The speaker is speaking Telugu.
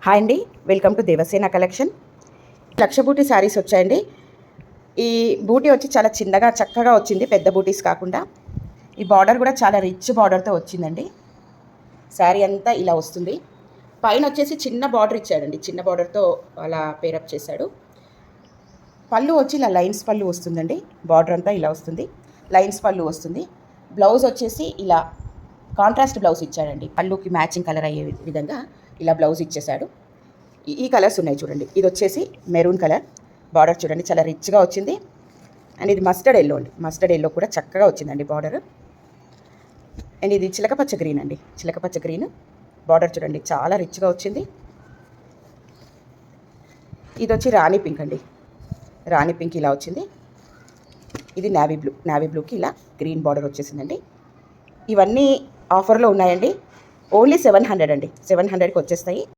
హాయ్ అండి, వెల్కమ్ టు దేవసేన కలెక్షన్. లక్ష బూటీ శారీస్ వచ్చాయండి. ఈ బూటీ వచ్చి చాలా చిన్నగా చక్కగా వచ్చింది, పెద్ద బూటీస్ కాకుండా. ఈ బార్డర్ కూడా చాలా రిచ్ బార్డర్తో వచ్చిందండి. శారీ అంతా ఇలా వస్తుంది. పైన వచ్చేసి చిన్న బార్డర్ ఇచ్చాడండి, చిన్న బార్డర్తో అలా పేరప్ చేశాడు. పళ్ళు వచ్చి ఇలా లైన్స్ పళ్ళు వస్తుందండి. బార్డర్ అంతా ఇలా వస్తుంది, లైన్స్ పళ్ళు వస్తుంది. బ్లౌజ్ వచ్చేసి ఇలా కాంట్రాస్ట్ బ్లౌజ్ ఇచ్చాడండి. పళ్ళుకి మ్యాచింగ్ కలర్ అయ్యే విధంగా ఇలా బ్లౌజ్ ఇచ్చేసాడు. ఈ కలర్స్ ఉన్నాయి చూడండి. ఇది వచ్చేసి మెరూన్ కలర్, బార్డర్ చూడండి చాలా రిచ్గా వచ్చింది. అండ్ ఇది మస్టర్డ్ ఎల్లో అండి, మస్టర్డ్ ఎల్లో కూడా చక్కగా వచ్చిందండి బార్డర్. అండ్ ఇది చిలకపచ్చ గ్రీన్ అండి, చిలకపచ్చ గ్రీన్ బార్డర్ చూడండి చాలా రిచ్గా వచ్చింది. ఇది వచ్చి రాణి పింక్ అండి, రాణి పింక్ ఇలా వచ్చింది. ఇది నావీ బ్లూ, నావీ బ్లూకి ఇలా గ్రీన్ బార్డర్ వచ్చేసిందండి. ఇవన్నీ ఆఫర్లో ఉన్నాయండి. ఓన్లీ 700 అండి, 700కి వచ్చేస్తాయి.